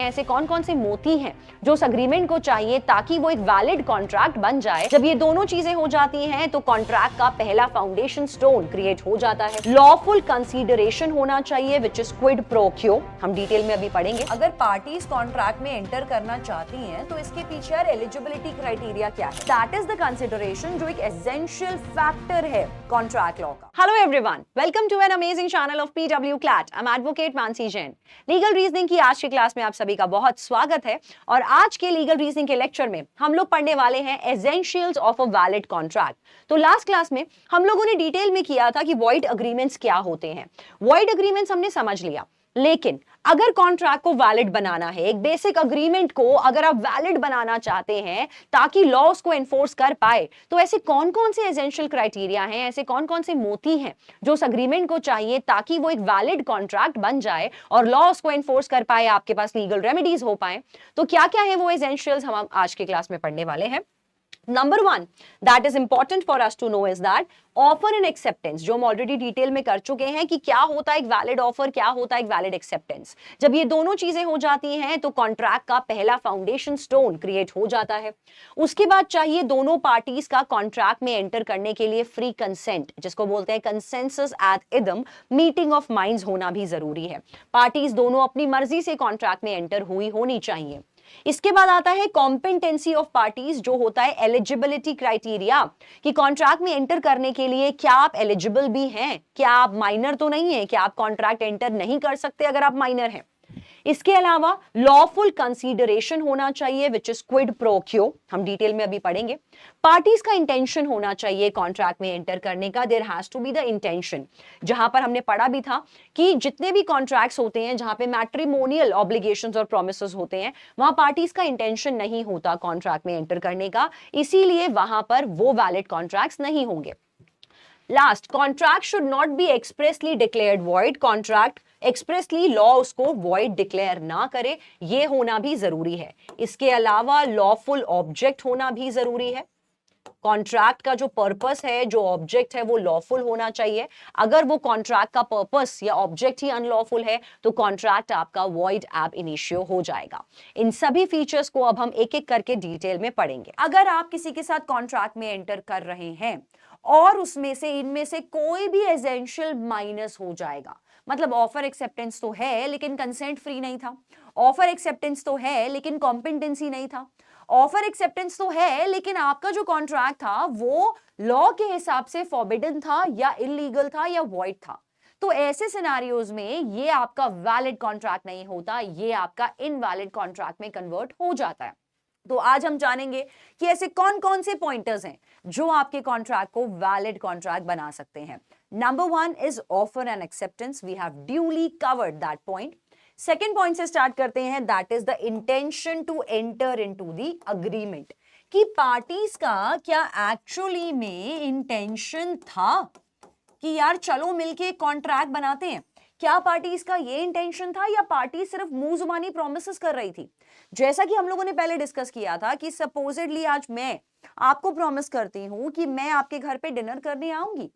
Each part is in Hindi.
ऐसे कौन कौन से मोती हैं जो उस अग्रीमेंट को चाहिए ताकि वो एक वैलिड कॉन्ट्रैक्ट बन जाए। जब ये दोनों चीजें हो जाती हैं तो कॉन्ट्रैक्ट का पहला फाउंडेशन स्टोन क्रिएट हो जाता है। लॉफुल कंसीडरेशन होना चाहिए विच इज क्विड प्रो क्यो, हम डिटेल में अभी पढ़ेंगे। अगर पार्टीज कॉन्ट्रैक्ट में एंटर करना चाहती हैं तो इसके पीछे यार एलिजिबिलिटी क्राइटेरिया क्या है? दैट इज द कंसीडरेशन जो एक एसेंशियल फैक्टर है कॉन्ट्रैक्ट लॉ का। Hello everyone, welcome to an amazing channel of PW CLAT. I am advocate Mansi Jain. Legal reasoning की आज की क्लास में आप सभी का बहुत स्वागत है और आज के लीगल रीजनिंग के लेक्चर में हम लोग पढ़ने वाले हैं essentials of a valid contract. तो लास्ट क्लास में हम लोगों ने डिटेल में किया था कि वॉइड अग्रीमेंट्स क्या होते हैं। वॉइड अग्रीमेंट्स हमने समझ लिया, लेकिन अगर कॉन्ट्रैक्ट को वैलिड बनाना है, एक बेसिक अग्रीमेंट को अगर आप वैलिड बनाना चाहते हैं ताकि लॉस को एनफोर्स कर पाए, तो ऐसे कौन कौन से एसेंशियल क्राइटेरिया हैं, ऐसे कौन कौन से मोती हैं जो उस अग्रीमेंट को चाहिए ताकि वो एक वैलिड कॉन्ट्रैक्ट बन जाए और लॉस को एनफोर्स कर पाए, आपके पास लीगल रेमेडीज हो पाए। तो क्या क्या है वो एसेंशियल्स, हम आज की क्लास में पढ़ने वाले हैं। Number one that is important for us to know is that offer and acceptance, जो हम ऑलरेडी डिटेल में कर चुके हैं कि क्या होता है एक वैलिड ऑफर, क्या होता है एक वैलिड एक्सेप्टेंस। जब ये दोनों चीजें हो जाती हैं तो कॉन्ट्रैक्ट का पहला फाउंडेशन स्टोन क्रिएट हो जाता है। उसके बाद चाहिए दोनों पार्टीज का कॉन्ट्रैक्ट में एंटर करने के लिए फ्री कंसेंट, जिसको बोलते हैं कंसेंसस एट इदम, मीटिंग ऑफ माइंड्स होना भी जरूरी है। पार्टीज दोनों अपनी मर्जी से कॉन्ट्रैक्ट में एंटर हुई होनी चाहिए। इसके बाद आता है कॉम्पिटेंसी ऑफ पार्टीज, जो होता है एलिजिबिलिटी क्राइटेरिया कि कॉन्ट्रैक्ट में एंटर करने के लिए क्या आप एलिजिबल भी हैं, क्या आप माइनर तो नहीं है, क्या आप कॉन्ट्रैक्ट एंटर नहीं कर सकते अगर आप माइनर हैं। इसके अलावा लॉफुल कंसीडरेशन होना चाहिए विच इज क्विड प्रो क्यो, हम डिटेल में अभी पढ़ेंगे। पार्टीज का इंटेंशन होना चाहिए कॉन्ट्रैक्ट में एंटर करने का, there has to be the intention. जहां पर हमने पढ़ा भी था कि जितने भी कॉन्ट्रैक्ट्स होते हैं जहां पे मैट्रिमोनियल ऑब्लिगेशंस और प्रोमिसेस होते हैं, वहां पार्टीज का इंटेंशन नहीं होता कॉन्ट्रैक्ट में एंटर करने का, इसीलिए वहां पर वो वैलिड कॉन्ट्रैक्ट्स नहीं होंगे। Last, contract should not be expressly declared void, contract expressly law उसको वॉइड डिक्लेयर ना करे, ये होना भी जरूरी है। इसके अलावा लॉफुल ऑब्जेक्ट होना भी जरूरी है। कॉन्ट्रैक्ट का जो पर्पस है, जो ऑब्जेक्ट है, वो लॉफुल होना चाहिए। अगर वो कॉन्ट्रैक्ट का पर्पस या ऑब्जेक्ट ही अनलॉफुल है तो कॉन्ट्रैक्ट आपका वॉइड एब इनिशियो हो जाएगा। इन सभी फीचर्स को अब हम एक एक करके डिटेल में पढ़ेंगे। अगर आप किसी के साथ कॉन्ट्रैक्ट में एंटर कर रहे हैं और उसमें से इनमें से कोई भी एसेंशियल माइनस हो जाएगा, मतलब ऑफर एक्सेप्टेंस तो है लेकिन कंसेंट फ्री नहीं था, ऑफर एक्सेप्टेंस तो है लेकिन कॉम्पिटेंसी नहीं था, ऑफर एक्सेप्टेंस तो है लेकिन आपका जो कॉन्ट्रैक्ट था वो लॉ के हिसाब से फॉरबिडन था या इलीगल था या वॉइड था, तो ऐसे सिनेरियोज में ये आपका वैलिड कॉन्ट्रैक्ट नहीं होता, ये आपका इनवैलिड कॉन्ट्रैक्ट में कन्वर्ट हो जाता है। तो आज हम जानेंगे कि ऐसे कौन कौन से पॉइंटर्स हैं जो आपके कॉन्ट्रैक्ट को वैलिड कॉन्ट्रैक्ट बना सकते हैं। Number one is offer and acceptance, we have duly covered that point. Second point से स्टार्ट करते हैं, that is the intention to enter into the agreement, कि पार्टीज का क्या एक्चुअली में इंटेंशन था कि यार चलो मिलके कॉन्ट्रैक्ट बनाते हैं। क्या पार्टीज का ये इंटेंशन था या पार्टी सिर्फ मुंह जुबानी प्रोमिसेस कर रही थी। जैसा कि हम लोगों ने पहले डिस्कस किया था कि सपोजेडली आज मैं आपको प्रॉमिस करती हूं कि मैं आपके घर पे डिनर करने आऊंगी,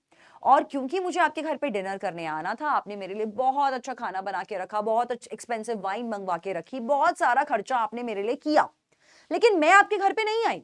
और क्योंकि मुझे आपके घर पे डिनर करने आना था, आपने मेरे लिए बहुत अच्छा खाना बना के रखा, बहुत एक्सपेंसिव वाइन मंगवा के रखी, बहुत सारा खर्चा आपने मेरे लिए किया, लेकिन मैं आपके घर पे नहीं आई,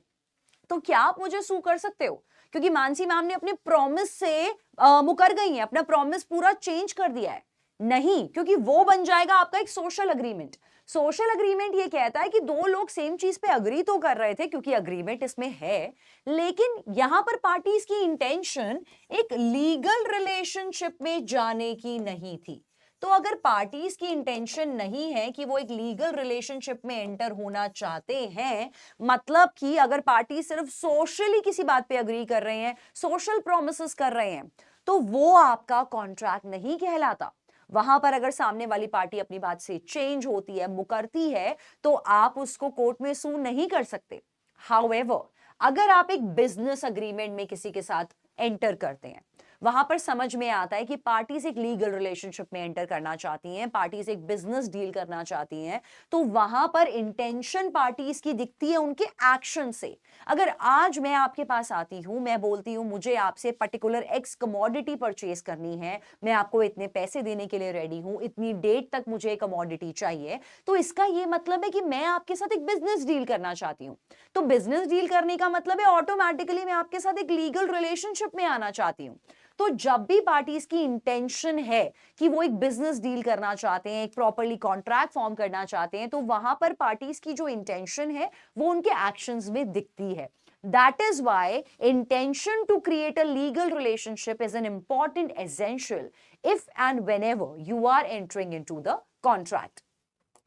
तो क्या आप मुझे सू कर सकते हो? क्योंकि मानसी मैम ने अपने प्रॉमिस से मुकर गई है, अपना प्रॉमिस पूरा चेंज कर दिया है। नहीं, क्योंकि वो बन जाएगा आपका एक सोशल अग्रीमेंट। सोशल अग्रीमेंट ये कहता है कि दो लोग सेम चीज पे अग्री तो कर रहे थे क्योंकि अग्रीमेंट इसमें है, लेकिन यहां पर पार्टीज की इंटेंशन एक लीगल रिलेशनशिप में जाने की नहीं थी। तो अगर पार्टीज की इंटेंशन नहीं है कि वो एक लीगल रिलेशनशिप में एंटर होना चाहते हैं, मतलब कि अगर पार्टी सिर्फ सोशली किसी बात पे अग्री कर रहे हैं, सोशल प्रोमिसेस कर रहे हैं, तो वो आपका कॉन्ट्रैक्ट नहीं कहलाता। वहां पर अगर सामने वाली पार्टी अपनी बात से चेंज होती है, मुकरती है, तो आप उसको कोर्ट में सू नहीं कर सकते। हाउएवर, अगर आप एक बिजनेस अग्रीमेंट में किसी के साथ एंटर करते हैं, वहां पर समझ में आता है कि पार्टीज एक लीगल रिलेशनशिप में एंटर करना चाहती हैं, पार्टीज एक बिजनेस डील करना चाहती हैं, तो वहां पर इंटेंशन पार्टीज की दिखती है उनके एक्शन से। अगर आज मैं आपके पास आती हूं, मैं बोलती हूं मुझे आपसे पर्टिकुलर एक्स कमोडिटी परचेज करनी है, मैं आपको इतने पैसे देने के लिए रेडी हूं, इतनी डेट तक मुझे कमोडिटी चाहिए, तो इसका यह मतलब है कि मैं आपके साथ एक बिजनेस डील करना चाहती हूं। तो बिजनेस डील करने का मतलब है ऑटोमेटिकली मैं आपके साथ एक लीगल रिलेशनशिप में आना चाहती हूं। तो जब भी पार्टीज की इंटेंशन है कि वो एक बिजनेस डील करना चाहते हैं, एक प्रॉपर्ली कॉन्ट्रैक्ट फॉर्म करना चाहते हैं, तो वहां पर पार्टीज की जो इंटेंशन है वो उनके एक्शंस में दिखती है। That is why intention to create a legal relationship is an important essential if and whenever you are entering into the contract.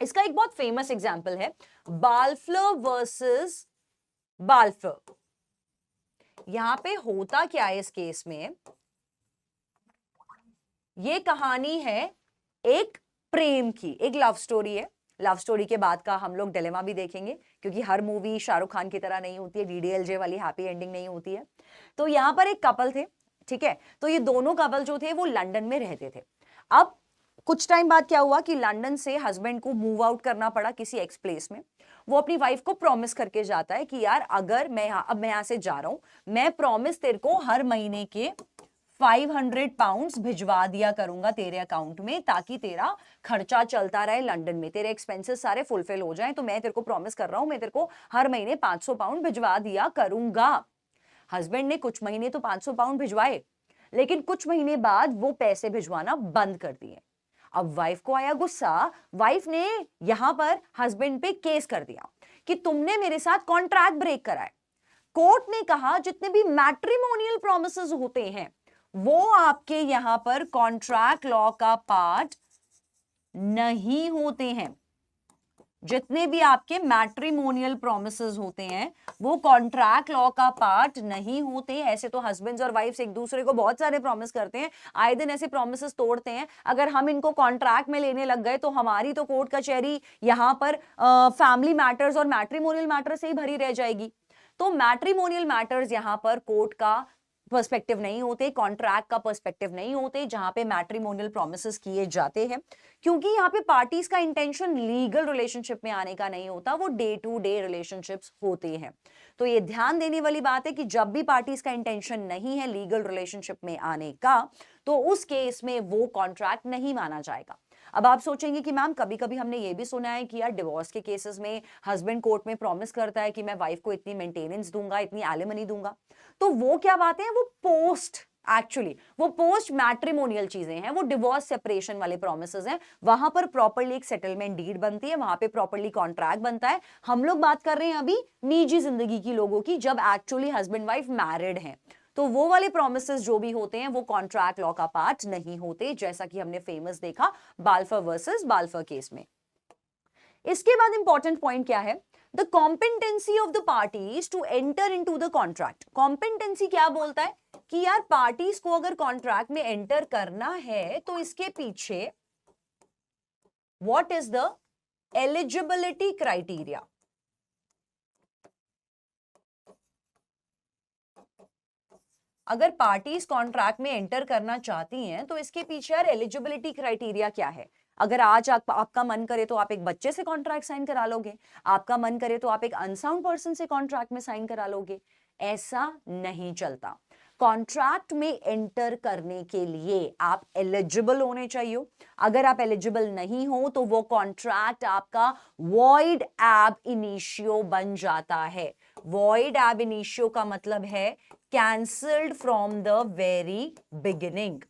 इसका एक बहुत फेमस एग्जाम्पल है बाल्फर वर्सेस बाल्फर। यहां पे होता क्या है इस केस में, ये कहानी है एक प्रेम की, एक लव स्टोरी है। लव स्टोरी के बाद का हम लोग डिलेमा भी देखेंगे, क्योंकि हर मूवी शाहरुख खान की तरह नहीं होती है, डीडीएलजे वाली हैप्पी एंडिंग नहीं होती है। तो यहां पर एक कपल थे, ठीक है। तो ये दोनों कपल जो थे वो लंदन में रहते थे। अब कुछ टाइम बाद क्या हुआ कि लंदन से हस्बैंड को मूव आउट करना पड़ा किसी एक्स प्लेस में। वो अपनी वाइफ को प्रॉमिस करके जाता है कि यार अगर मैं यहां से जा रहा हूं, मैं प्रॉमिस तेरे को हर महीने के 500 पाउंड्स भिजवा दिया करूंगा तेरे अकाउंट में, ताकि तेरा खर्चा चलता रहे लंदन में, तेरे एक्सपेंसेस सारे फुलफिल हो जाएं। तो मैं तेरे को प्रॉमिस कर रहा हूं, मैं तेरे को हर महीने 500 पाउंड भिजवा दिया करूंगा। हस्बैंड ने कुछ महीने तो 500 पाउंड भिजवाए, लेकिन कुछ महीने बाद वो पैसे भिजवाना बंद कर दिए। अब वाइफ को आया गुस्सा, वाइफ ने यहां पर हस्बैंड पे केस कर दिया कि तुमने मेरे साथ कॉन्ट्रैक्ट ब्रेक करा है। कोर्ट ने कहा जितने भी मैट्रिमोनियल प्रोमिसेस होते हैं वो आपके यहां पर कॉन्ट्रैक्ट लॉ का पार्ट नहीं होते हैं। जितने भी आपके मैट्रिमोनियल प्रोमिसेस होते हैं वो कॉन्ट्रैक्ट लॉ का पार्ट नहीं होते। ऐसे तो हस्बैंड्स और वाइफ्स एक दूसरे को बहुत सारे प्रॉमिस करते हैं, आए दिन ऐसे प्रॉमिसेस तोड़ते हैं। अगर हम इनको कॉन्ट्रैक्ट में लेने लग गए तो हमारी तो कोर्ट कचहरी यहां पर फैमिली मैटर्स और मैट्रिमोनियल मैटर्स से ही भरी रह जाएगी। तो मैट्रिमोनियल मैटर्स यहां पर कोर्ट का पर्सपेक्टिव नहीं होते, कॉन्ट्रैक्ट का पर्सपेक्टिव नहीं होते, जहां पे मैट्रिमोनियल प्रोमिसेस किए जाते हैं। क्योंकि यहाँ पे पार्टीज का इंटेंशन लीगल रिलेशनशिप में आने का नहीं होता, वो डे टू डे रिलेशनशिप्स होते हैं। तो ये ध्यान देने वाली बात है कि जब भी पार्टीज का इंटेंशन नहीं है लीगल रिलेशनशिप में आने का, तो उस केस में वो कॉन्ट्रैक्ट नहीं माना जाएगा। अब आप सोचेंगे कि मैम कभी कभी हमने ये भी सुना है कि यार डिवोर्स के केसेस में हस्बैंड कोर्ट में प्रॉमिस करता है कि मैं वाइफ को इतनी मेंटेनेंस दूंगा, इतनी एलिमनी दूंगा। तो वो क्या बातें हैं, वो पोस्ट मैट्रिमोनियल चीजें हैं, वो डिवोर्स सेपरेशन वाले प्रोमिसेस हैं। वहां पर प्रॉपर्ली एक सेटलमेंट डीड बनती है, वहां पे प्रॉपर्ली कॉन्ट्रैक्ट बनता है। हम लोग बात कर रहे हैं अभी निजी जिंदगी की लोगों की, जब एक्चुअली हस्बैंड वाइफ मैरिड हैं। तो वो वाले प्रोमिसेस जो भी होते हैं वो कॉन्ट्रैक्ट लॉ का पार्ट नहीं होते, जैसा कि हमने फेमस देखा बाल्फर वर्सेस बाल्फर केस में। इसके बाद इंपॉर्टेंट पॉइंट क्या है, the competency of the parties to enter into the contract. Competency क्या बोलता है कि यार पार्टीज को अगर कॉन्ट्रैक्ट में एंटर करना है तो इसके पीछे what is the eligibility criteria. अगर पार्टीज कॉन्ट्रैक्ट में एंटर करना चाहती हैं तो इसके पीछे यार एलिजिबिलिटी क्राइटेरिया क्या है। अगर आज आपका मन करे तो आप एक बच्चे से कॉन्ट्रैक्ट साइन करा लोगे, आपका मन करे तो आप एक अनसाउंड पर्सन से कॉन्ट्रैक्ट में साइन करा लोगे। ऐसा नहीं चलता। कॉन्ट्रैक्ट में एंटर करने के लिए आप एलिजिबल होने चाहिए। अगर आप एलिजिबल नहीं हो तो वो कॉन्ट्रैक्ट आपका वॉइड एब इनिशियो बन जाता है। वॉइड एब इनिशियो का मतलब है cancelled from the very beginning.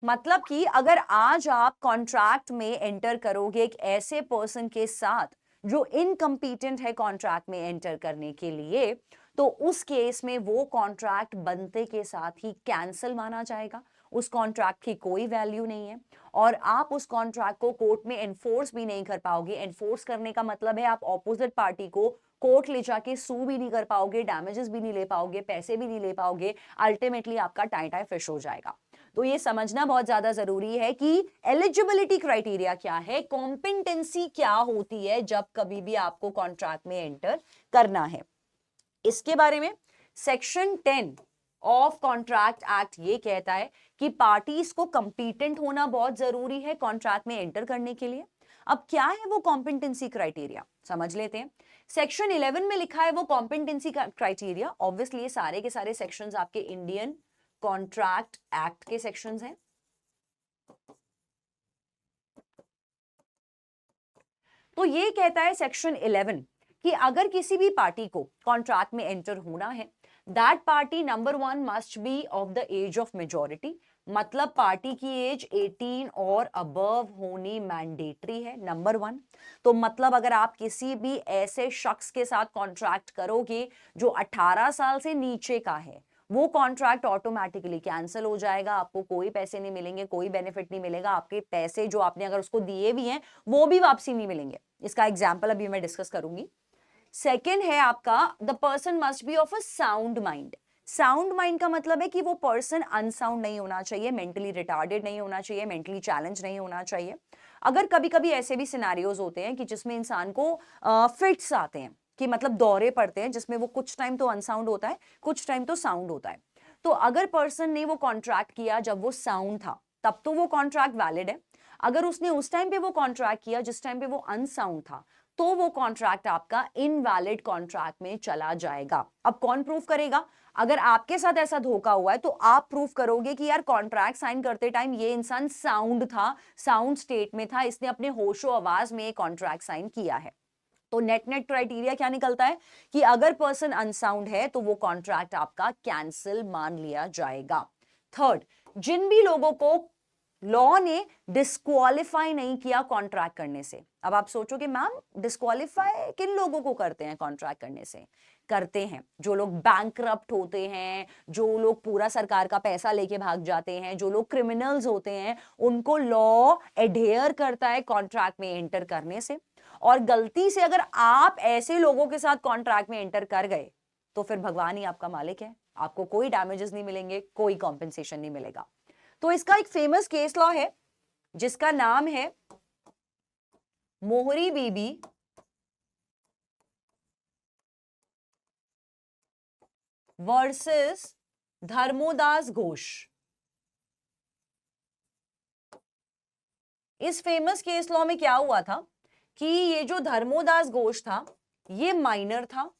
मतलब कि अगर आज आप कॉन्ट्रैक्ट में एंटर करोगे एक ऐसे पर्सन के साथ जो इनकम्पिटेंट है कॉन्ट्रैक्ट में एंटर करने के लिए, तो उस केस में वो कॉन्ट्रैक्ट बनते के साथ ही कैंसिल माना जाएगा। उस कॉन्ट्रैक्ट की कोई वैल्यू नहीं है और आप उस कॉन्ट्रैक्ट को कोर्ट में एनफोर्स भी नहीं कर पाओगे। एनफोर्स करने का मतलब है आप ऑपोजिट पार्टी को कोर्ट ले जाके सू भी नहीं कर पाओगे, डैमेजेस भी नहीं ले पाओगे, पैसे भी नहीं ले पाओगे। अल्टीमेटली आपका टाई टाई फिश हो जाएगा। तो ये समझना बहुत ज्यादा जरूरी है कि एलिजिबिलिटी क्राइटेरिया क्या है, कॉम्पिटेंसी क्या होती है जब कभी भी आपको कॉन्ट्रैक्ट में एंटर करना है। इसके बारे में सेक्शन 10 ऑफ कॉन्ट्रैक्ट एक्ट ये कहता है कि पार्टीज को कंपीटेंट होना बहुत जरूरी है कॉन्ट्रैक्ट में एंटर करने के लिए। अब क्या है वो कॉम्पिटेंसी क्राइटेरिया, समझ लेते हैं। सेक्शन 11 में लिखा है वो कॉम्पिटेंसी क्राइटेरिया। ऑब्वियसली ये सारे के सारे सेक्शंस आपके इंडियन कॉन्ट्रैक्ट एक्ट के सेक्शंस हैं। तो ये कहता है सेक्शन 11 कि अगर किसी भी पार्टी को कॉन्ट्रैक्ट में एंटर होना है, that party number 1 must be of the age of majority, मतलब पार्टी की एज 18 और अबव होनी मैंडेटरी है, नंबर 1। तो मतलब अगर आप किसी भी ऐसे शख्स के साथ कॉन्ट्रैक्ट करोगे जो 18 साल से नीचे का है, वो कॉन्ट्रैक्ट ऑटोमेटिकली कैंसिल हो जाएगा, आपको कोई पैसे नहीं मिलेंगे, कोई बेनिफिट नहीं मिलेगा, आपके पैसे जो आपने अगर उसको दिए भी हैं वो भी वापसी नहीं मिलेंगे। इसका एग्जाम्पल अभी मैं डिस्कस करूंगी। सेकेंड है आपका the person must be of a sound mind. Sound mind का मतलब है कि वो पर्सन अनसाउंड नहीं होना चाहिए, मेंटली रिटार्डेड नहीं होना चाहिए, मेंटली चैलेंज नहीं होना चाहिए। अगर कभी कभी ऐसे भी सिनेरियोज होते हैं कि जिसमें इंसान को फिट्स आते हैं, कि मतलब दौरे पड़ते हैं जिसमें वो कुछ टाइम तो अनसाउंड होता है, कुछ टाइम तो साउंड होता है। तो अगर पर्सन ने वो कॉन्ट्रैक्ट किया जब वो साउंड था, तब तो वो कॉन्ट्रैक्ट वैलिड है। अगर उसने उस टाइम पे वो कॉन्ट्रैक्ट किया जिस टाइम पे वो अनसाउंड था, तो वो कॉन्ट्रैक्ट आपका इनवैलिड कॉन्ट्रैक्ट में चला जाएगा। अब कौन प्रूफ करेगा? अगर आपके साथ ऐसा धोखा हुआ है तो आप प्रूफ करोगे कि यार कॉन्ट्रैक्ट साइन करते टाइम ये इंसान साउंड था, साउंड स्टेट में था, इसने अपने होशो आवाज में कॉन्ट्रैक्ट साइन किया है। तो नेट नेट क्राइटेरिया क्या निकलता है कि अगर पर्सन अनसाउंड है तो वो कॉन्ट्रैक्ट आपका कैंसिल मान लिया जाएगा। थर्ड, जिन भी लोगों को लॉ ने डिस्क्वालीफाई नहीं किया कॉन्ट्रैक्ट करने से। अब आप सोचोगे मैम डिस्क्वालीफाई किन लोगों को करते हैं कॉन्ट्रैक्ट करने से? करते हैं जो लोग बैंकरप्ट होते हैं, जो लोग पूरा सरकार का पैसा लेके भाग जाते हैं, जो लोग क्रिमिनल्स होते हैं, उनको लॉ एडहेयर करता है कॉन्ट्रैक्ट में एंटर करने से। और गलती से अगर आप ऐसे लोगों के साथ कॉन्ट्रैक्ट में एंटर कर गए तो फिर भगवान ही आपका मालिक है, आपको कोई डैमेजेस नहीं मिलेंगे, कोई कॉम्पेंसेशन नहीं मिलेगा। तो इसका एक फेमस केस लॉ है जिसका नाम है मोहरी बीबी वर्सेस धर्मोदास घोष। इस फेमस केस लॉ में क्या हुआ था कि ये जो धर्मोदास घोष था ये माइनर था,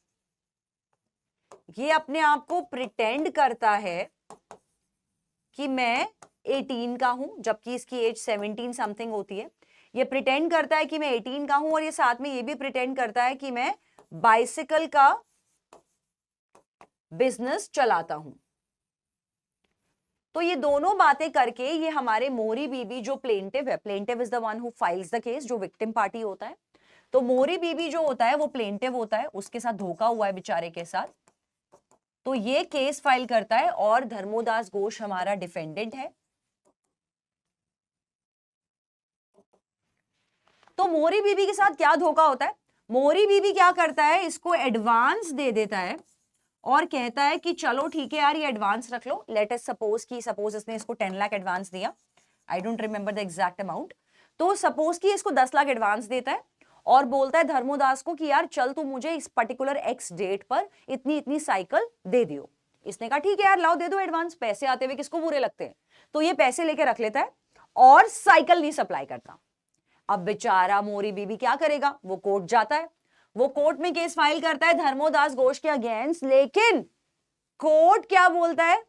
ये अपने आप को प्रिटेंड करता है कि मैं 18 का हूं जबकि इसकी एज 17 समथिंग होती है। ये प्रिटेंड करता है कि मैं 18 का हूं और ये साथ में ये भी प्रिटेंड करता है कि मैं बाइसिकल का बिजनेस चलाता हूं। तो ये दोनों बातें करके ये हमारे मोहरी बीबी जो प्लेंटिव है, plaintiff is the one who files the case, जो विक्टिम पार्टी होता है। तो मोहरी बीबी जो होता है वो प्लेंटिव होता है, उसके साथ धोखा हुआ है बेचारे के साथ, तो ये केस फाइल करता है और धर्मोदास घोष हमारा डिफेंडेंट है। तो मोहरी बीबी के साथ क्या धोखा होता है? मोहरी बीबी क्या करता है, इसको एडवांस दे देता है और कहता है कि चलो ठीक है यार ये एडवांस रख लो। लेट अस सपोज इसने इसको 10 लाख एडवांस दिया, I don't remember the exact amount. तो सपोज कि इसको 10 लाख एडवांस देता है और बोलता है धर्मोदास को कि यार चल तू मुझे इस पर्टिकुलर एक्स डेट पर इतनी इतनी साइकिल दे दियो। इसने कहा ठीक है यार लाओ दे दो एडवांस, पैसे आते हुए किसको बुरे लगते हैं। तो ये पैसे लेके रख लेता है और साइकिल नहीं सप्लाई करता। अब बेचारा मोहरी बीबी क्या करेगा, वो कोर्ट जाता है, वो कोर्ट में केस फाइल करता है धर्मोदास घोष के अगेंस्ट। लेकिन कोर्ट क्या बोलता है,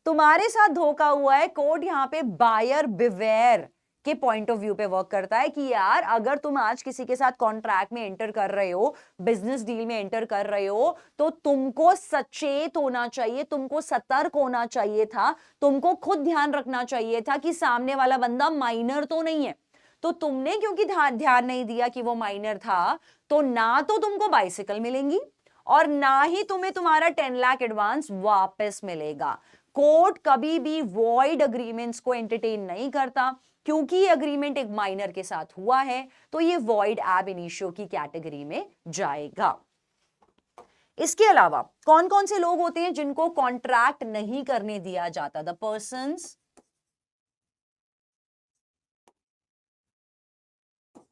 तुम्हारे साथ धोखा हुआ है। कोर्ट यहां पे बायर बिवेयर के पॉइंट ऑफ व्यू पे वर्क करता है कि यार अगर तुम आज किसी के साथ कॉन्ट्रैक्ट में एंटर कर रहे हो, बिजनेस डील में एंटर कर रहे हो, तो तुमको सचेत होना चाहिए, तुमको सतर्क होना चाहिए था, तुमको खुद ध्यान रखना चाहिए था कि सामने वाला बंदा माइनर तो नहीं है। तो तुमने क्योंकि ध्यान नहीं दिया कि वो माइनर था, तो ना तो तुमको बाइसिकल मिलेंगी और ना ही तुम्हें तुम्हारा 10 लाख एडवांस वापस मिलेगा। कोर्ट कभी भी वॉइड अग्रीमेंट्स को एंटरटेन नहीं करता, क्योंकि ये अग्रीमेंट एक माइनर के साथ हुआ है तो ये वॉइड एब इनिशियो की कैटेगरी में जाएगा। इसके अलावा कौन कौन से लोग होते हैं जिनको कॉन्ट्रैक्ट नहीं करने दिया जाता? The persons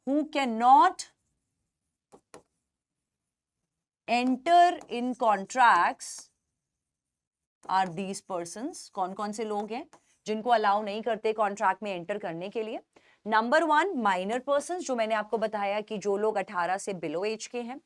who cannot enter in contracts are these persons. कौन कौन से लोग हैं जिनको अलाउ नहीं करते कॉन्ट्रैक्ट में एंटर करने के लिए? नंबर 1 माइनर पर्सन, जो मैंने आपको बताया कि जो लोग 18 से बिलो एज के हैं।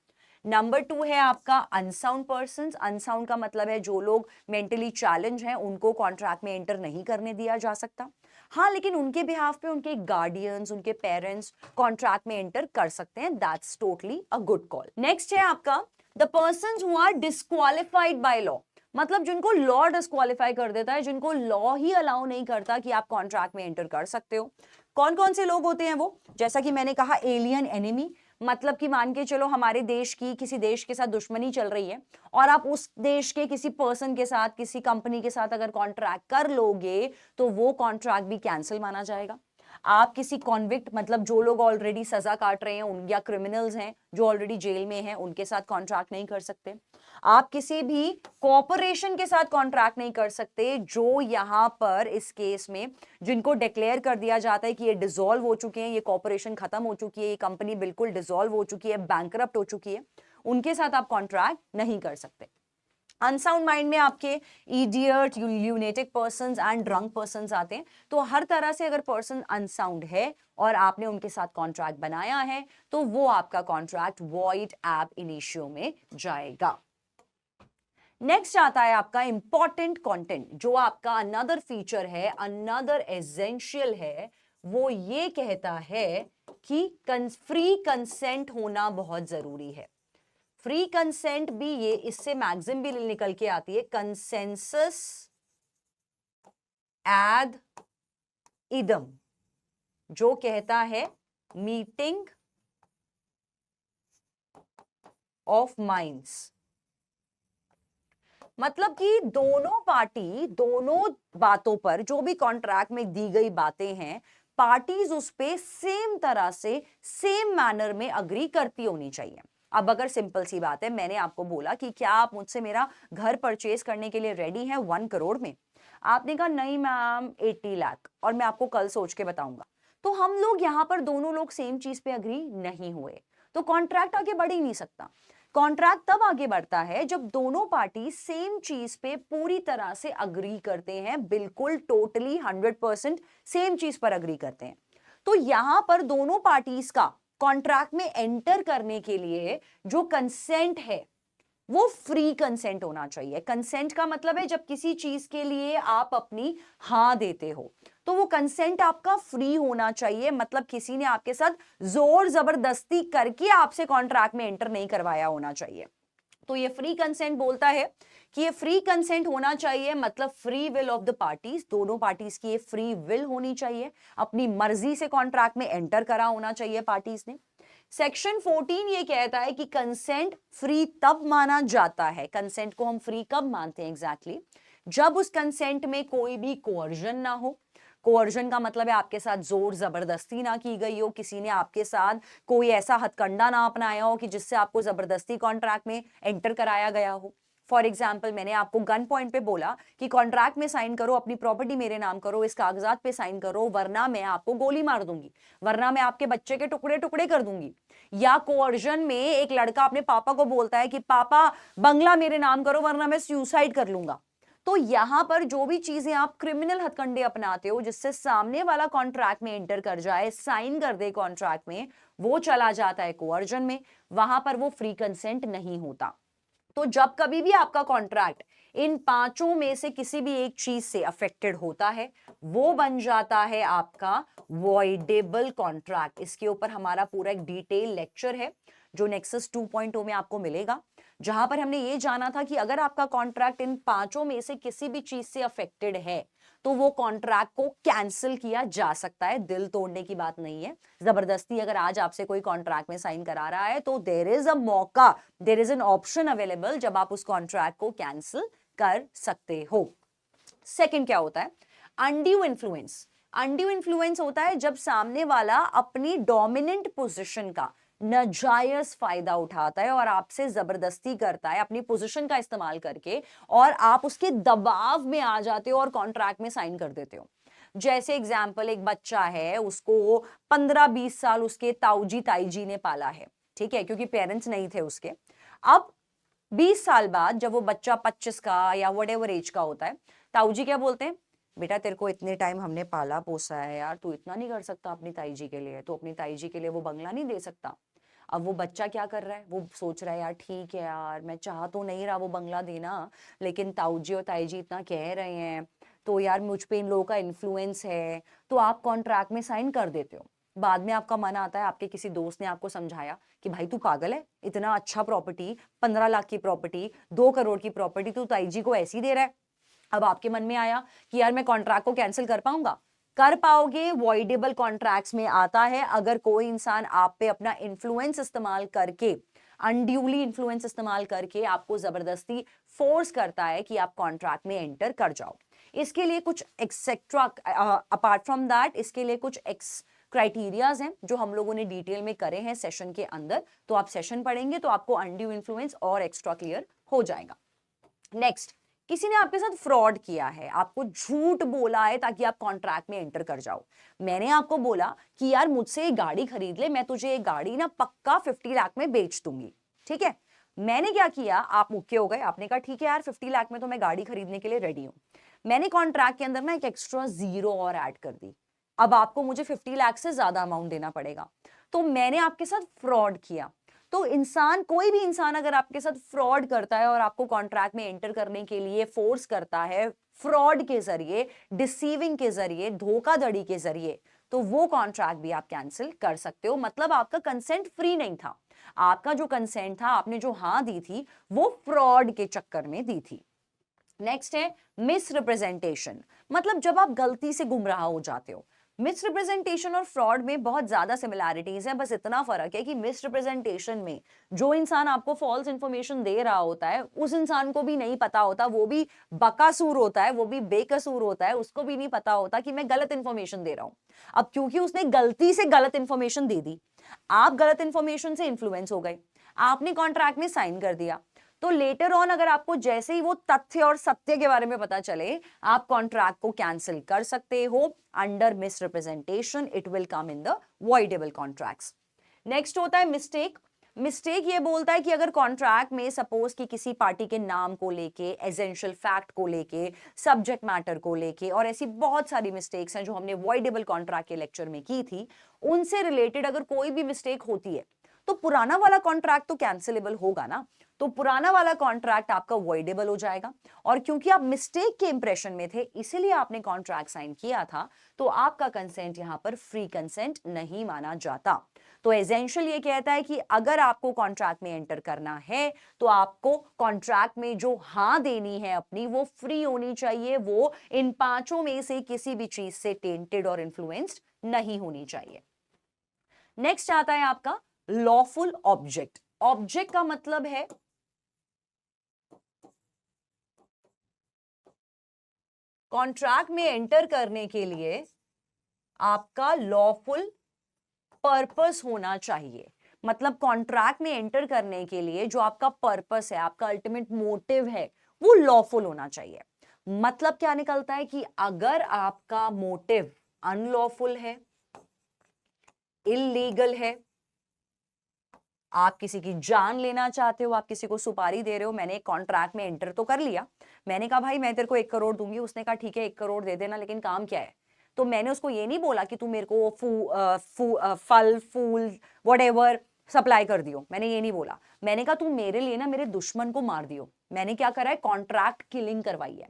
नंबर 2 है आपका अनसाउंड पर्सन। अनसाउंड का मतलब है जो लोग मेंटली चैलेंज हैं, उनको कॉन्ट्रैक्ट में एंटर नहीं करने दिया जा सकता। हाँ, लेकिन उनके बिहाफ पे उनके गार्डियंस, उनके पेरेंट्स कॉन्ट्रैक्ट में एंटर कर सकते हैं। That's totally a good call. Next है आपका the persons who are disqualified by law, मतलब जिनको लॉ डिस्क्वालीफाई कर देता है, जिनको लॉ ही अलाउ नहीं करता कि आप कॉन्ट्रैक्ट में एंटर कर सकते हो। कौन कौन से लोग होते हैं वो? जैसा कि मैंने कहा, एलियन एनिमी, मतलब कि मान के चलो हमारे देश की किसी देश के साथ दुश्मनी चल रही है और आप उस देश के किसी पर्सन के साथ, किसी कंपनी के साथ अगर कॉन्ट्रैक्ट कर लोगे तो वो कॉन्ट्रैक्ट भी कैंसिल माना जाएगा। आप किसी कॉन्विक्ट, मतलब जो लोग ऑलरेडी सजा काट रहे हैं उन, या क्रिमिनल्स हैं जो ऑलरेडी जेल में हैं, उनके साथ कॉन्ट्रैक्ट नहीं कर सकते। आप किसी भी कॉर्पोरेशन के साथ कॉन्ट्रैक्ट नहीं कर सकते जो यहां पर इस केस में जिनको डिक्लेयर कर दिया जाता है कि ये डिसॉल्व हो चुके हैं, ये कॉर्पोरेशन खत्म हो चुकी है, ये कंपनी बिल्कुल डिसॉल्व हो चुकी है, बैंकरप्ट हो चुकी है, उनके साथ आप कॉन्ट्रैक्ट नहीं कर सकते। अनसाउंड माइंड में आपके idiot, lunatic persons and drunk persons आते हैं। तो हर तरह से अगर पर्सन अनसाउंड है और आपने उनके साथ कॉन्ट्रैक्ट बनाया है तो वो आपका कॉन्ट्रैक्ट वॉइड एब इनिशियो में जाएगा। नेक्स्ट आता है आपका इंपॉर्टेंट कंटेंट, जो आपका अनदर फीचर है, अनदर एसेंशियल है। वो ये कहता है कि फ्री कंसेंट होना बहुत जरूरी है। फ्री कंसेंट भी, ये इससे मैक्सिम भी निकल के आती है, कंसेंसस एड इदम, जो कहता है मीटिंग ऑफ माइंड्स। मतलब कि दोनों पार्टी, दोनों बातों पर, जो भी कॉन्ट्रैक्ट में दी गई बातें हैं, पार्टीज उस पे सेम तरह से, सेम मैनर में अग्री करती होनी चाहिए। अब अगर सिंपल सी बात है, मैंने आपको बोला कि क्या आप मुझसे मेरा घर परचेज करने के लिए रेडी हैं 1 करोड़ में? आपने कहा नहीं मैम 80 लाख, और मैं आपको कल सोच के बताऊंगा। तो हम लोग यहां पर दोनों लोग सेम चीज पे अग्री नहीं हुए, तो कॉन्ट्रैक्ट आगे बढ़ ही नहीं सकता। कॉन्ट्रैक्ट तब आगे बढ़ता है जब दोनों पार्टी सेम चीज पे पूरी तरह से अग्री करते हैं, बिल्कुल टोटली 100% सेम चीज पर अग्री करते हैं। तो यहां पर दोनों पार्टीज का कॉन्ट्रैक्ट में एंटर करने के लिए जो कंसेंट है वो फ्री कंसेंट होना चाहिए। कंसेंट का मतलब है जब किसी चीज के लिए आप अपनी हाँ देते हो तो वो कंसेंट आपका फ्री होना चाहिए, मतलब किसी ने आपके साथ जोर जबरदस्ती करके आपसे कॉन्ट्रैक्ट में एंटर नहीं करवाया होना चाहिए। तो ये फ्री कंसेंट बोलता है कि ये फ्री कंसेंट होना चाहिए, मतलब free will of the parties, दोनों पार्टीज की ये फ्री विल होनी चाहिए, अपनी मर्जी से कॉन्ट्रैक्ट में एंटर करा होना चाहिए पार्टीज ने। सेक्शन 14 ये कहता है कि कंसेंट फ्री तब माना जाता है, कंसेंट को हम फ्री कब मानते हैं एग्जैक्टली, जब उस कंसेंट में कोई भी कोअर्जन ना हो। कोअर्जन का मतलब है आपके साथ जोर जबरदस्ती ना की गई हो, किसी ने आपके साथ कोई ऐसा हथकंडा ना अपनाया हो कि जिससे आपको जबरदस्ती कॉन्ट्रैक्ट में एंटर कराया गया हो। फॉर एग्जाम्पल, मैंने आपको गन पॉइंट पे बोला कि कॉन्ट्रैक्ट में साइन करो, अपनी प्रॉपर्टी मेरे नाम करो, इस कागजात पे साइन करो, वरना मैं आपको गोली मार दूंगी, वरना मैं आपके बच्चे के टुकड़े टुकड़े कर दूंगी। या कोअर्जन में एक लड़का अपने पापा को बोलता है कि पापा बंगला मेरे नाम करो वरना मैं सुसाइड कर लूंगा। तो यहां पर जो भी चीजें आप क्रिमिनल हथकंडे अपनाते हो जिससे सामने वाला कॉन्ट्रैक्ट में एंटर कर जाए, साइन कर दे कॉन्ट्रैक्ट में, वो चला जाता है कोअर्जन में, वहां पर वो फ्री कंसेंट नहीं होता। तो जब कभी भी आपका कॉन्ट्रैक्ट इन पांचों में से किसी भी एक चीज से अफेक्टेड होता है, वो बन जाता है आपका वॉइडेबल कॉन्ट्रैक्ट। इसके ऊपर हमारा पूरा एक डिटेल लेक्चर है जो नेक्सस 2.0 में आपको मिलेगा, जहां पर हमने ये जाना था कि अगर आपका कॉन्ट्रैक्ट इन पांचों में से किसी भी चीज से अफेक्टेड है तो वो कॉन्ट्रैक्ट को कैंसिल किया जा सकता है। दिल तोड़ने की बात नहीं है, जबरदस्ती अगर आज आपसे कोई कॉन्ट्रैक्ट में साइन करा रहा है तो देयर इज अ मौका, there is an option available जब आप उस कॉन्ट्रैक्ट को कैंसिल कर सकते हो। सेकंड क्या होता है? Undue influence. अनड्यू इन्फ्लुएंस होता है जब सामने वाला अपनी डोमिनेंट पोजीशन का नाजायज फायदा उठाता है और आपसे जबरदस्ती करता है अपनी पोजीशन का इस्तेमाल करके, और आप उसके दबाव में आ जाते हो और कॉन्ट्रैक्ट में साइन कर देते हो। जैसे एग्जाम्पल, एक बच्चा है, उसको 15-20 साल उसके ताऊजी ताईजी ने पाला है, ठीक है, क्योंकि पेरेंट्स नहीं थे उसके। अब 20 साल बाद जब वो बच्चा 25 का या वट एज का होता है, ताऊजी क्या बोलते हैं, बेटा तेरे को इतने टाइम हमने पाला पोसा है यार, तू इतना नहीं कर सकता अपनी ताई जी के लिए, तो अपनी ताई जी के लिए वो बंगला नहीं दे सकता। अब वो बच्चा क्या कर रहा है, वो सोच रहा है यार ठीक है यार, मैं चाह तो नहीं रहा वो बंगला देना, लेकिन ताऊ जी और ताई जी इतना कह रहे हैं, तो यार मुझ पे इन लोगों का इन्फ्लुएंस है, तो आप कॉन्ट्रैक्ट में साइन कर देते हो। बाद में आपका मन आता है, आपके किसी दोस्त ने आपको समझाया कि भाई तू पागल है, इतना अच्छा प्रॉपर्टी, 15 लाख की प्रॉपर्टी, 2 करोड़ की प्रॉपर्टी तू ताई जी को ऐसी दे रहा है। अब आपके मन में आया कि यार मैं कॉन्ट्रैक्ट को कैंसिल कर पाऊंगा, कर पाओगे। वॉइडेबल कॉन्ट्रैक्ट्स में आता है अगर कोई इंसान आप पे अपना इन्फ्लुएंस इस्तेमाल करके, अनड्यूली इन्फ्लुएंस इस्तेमाल करके आपको जबरदस्ती फोर्स करता है कि आप कॉन्ट्रैक्ट में एंटर कर जाओ। इसके लिए कुछ एक्सेट्रा, अपार्ट फ्रॉम दैट, इसके लिए कुछ क्राइटेरियाज हैं जो हम लोगों ने डिटेल में करे हैं सेशन के अंदर, तो आप सेशन पढ़ेंगे तो आपको अनड्यू इन्फ्लुएंस और एक्स्ट्रा क्लियर हो जाएगा। नेक्स्ट, किसी ने आपके साथ फ्रॉड किया है, आपको झूठ बोला है ताकि आप कॉन्ट्रैक्ट में एंटर कर जाओ। मैंने आपको बोला कि यार मुझसे एक गाड़ी खरीद ले, मैं तुझे एक गाड़ी ना पक्का 50 लाख में बेच दूंगी, ठीक है। मैंने क्या किया, आप मुक्के हो गए, आपने कहा ठीक है यार 50 लाख में तो मैं गाड़ी खरीदने के लिए रेडी हूं। मैंने कॉन्ट्रैक्ट के अंदर ना एक एक्स्ट्रा जीरो और ऐड कर दी, अब आपको मुझे 50 लाख से ज्यादा अमाउंट देना पड़ेगा। तो मैंने आपके साथ फ्रॉड किया। तो इंसान, कोई भी इंसान अगर आपके साथ फ्रॉड करता है और आपको कॉन्ट्रैक्ट में एंटर करने के लिए फोर्स करता है फ्रॉड के जरिए, डिसीविंग के जरिए, धोखाधड़ी के जरिए, तो वो कॉन्ट्रैक्ट भी आप कैंसिल कर सकते हो। मतलब आपका कंसेंट फ्री नहीं था, आपका जो कंसेंट था, आपने जो हाँ दी थी, वो फ्रॉड के चक्कर में दी थी। नेक्स्ट है मिस रिप्रेजेंटेशन, मतलब जब आप गलती से गुमराह हो जाते हो। मिस रिप्रेजेंटेशन और फ्रॉड में बहुत ज्यादा सिमिलैरिटीज हैं, बस इतना फर्क है कि मिस रिप्रेजेंटेशन में जो इंसान आपको फॉल्स इंफॉर्मेशन दे रहा होता है, उस इंसान को भी नहीं पता होता, वो भी बकासूर होता है, वो भी बेकसूर होता है, उसको भी नहीं पता होता कि मैं गलत इंफॉर्मेशन दे रहा हूं। अब क्योंकि उसने गलती से गलत इंफॉर्मेशन दे दी, आप गलत इंफॉर्मेशन से इन्फ्लुएंस हो गए, आपने कॉन्ट्रैक्ट में साइन कर दिया, तो लेटर ऑन अगर आपको जैसे ही वो तथ्य और सत्य के बारे में पता चले, आप कॉन्ट्रैक्ट को कैंसिल कर सकते हो under miss representation. It will come in the voidable contracts. Next होता है मिस्टेक। मिस्टेक ये बोलता है कि अगर कॉन्ट्रैक्ट में सपोज कि किसी पार्टी के नाम को लेके, एसेंशियल फैक्ट को लेके, सब्जेक्ट मैटर को लेके, और ऐसी बहुत सारी मिस्टेक्स हैं जो हमने वॉइडेबल कॉन्ट्रैक्ट के लेक्चर में की थी, उनसे रिलेटेड अगर कोई भी मिस्टेक होती है तो पुराना वाला कॉन्ट्रैक्ट तो कैंसिलेबल होगा ना, तो पुराना वाला कॉन्ट्रैक्ट आपका वॉइडेबल हो जाएगा। और क्योंकि आप मिस्टेक के इंप्रेशन में थे, इसीलिए आपने कॉन्ट्रैक्ट साइन किया था, तो आपका कंसेंट यहां पर फ्री कंसेंट नहीं माना जाता। तो एसेंशियल ये कहता है कि अगर आपको कॉन्ट्रैक्ट में एंटर करना है तो आपको कॉन्ट्रैक्ट में जो हाँ देनी है अपनी, वो फ्री होनी चाहिए, वो इन पांचों में से किसी भी चीज से टेंटेड और इन्फ्लुएंस्ड नहीं होनी चाहिए। नेक्स्ट आता है आपका लॉफुल ऑब्जेक्ट। ऑब्जेक्ट का मतलब है कॉन्ट्रैक्ट में एंटर करने के लिए आपका लॉफुल पर्पस होना चाहिए। मतलब कॉन्ट्रैक्ट में एंटर करने के लिए जो आपका पर्पस है, आपका अल्टीमेट मोटिव है, वो लॉफुल होना चाहिए। मतलब क्या निकलता है कि अगर आपका मोटिव अनलॉफुल है, इल्लीगल है, आप किसी की जान लेना चाहते हो, आप किसी को सुपारी दे रहे हो, मैंने एक कॉन्ट्रैक्ट में एंटर तो कर लिया, मैंने कहा भाई मैं तेरे को 1 करोड़ दूंगी, उसने कहा ठीक है 1 करोड़ दे देना, लेकिन काम क्या है। तो मैंने उसको ये नहीं बोला कि तू मेरे को फल फूल व्हाटएवर सप्लाई कर दियो, मैंने ये नहीं बोला। मैंने कहा तू मेरे लिए ना मेरे दुश्मन को मार दियो। मैंने क्या करा है, कॉन्ट्रैक्ट किलिंग करवाई है।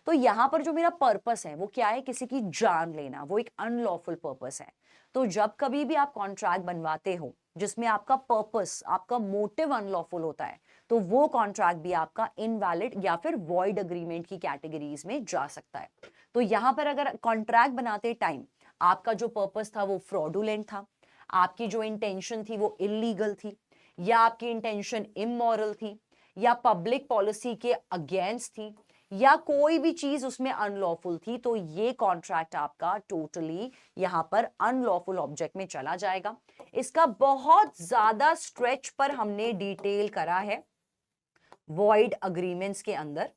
तो यहां पर जो मेरा पर्पस है वो क्या है, किसी की जान लेना, वो एक अनलॉफुल पर्पस है। तो जब कभी भी आप कॉन्ट्रैक्ट बनवाते हो जिसमें आपका पर्पस, आपका मोटिव अनलॉफुल होता है, तो वो कॉन्ट्रैक्ट भी आपका इनवैलिड या फिर वॉइड अग्रीमेंट की कैटेगरीज में जा सकता है। तो यहां पर अगर कॉन्ट्रैक्ट बनाते टाइम आपका जो पर्पस था वो फ्रॉडुलेंट था, आपकी जो इंटेंशन थी वो इलीगल थी, या आपकी इंटेंशन इमोरल थी, या पब्लिक पॉलिसी के अगेंस्ट थी, या कोई भी चीज उसमें अनलॉफुल थी, तो ये कॉन्ट्रैक्ट आपका टोटली यहां पर अनलॉफुल ऑब्जेक्ट में चला जाएगा। इसका बहुत ज्यादा स्ट्रेच पर हमने डिटेल करा है वॉइड अग्रीमेंट्स के अंदर।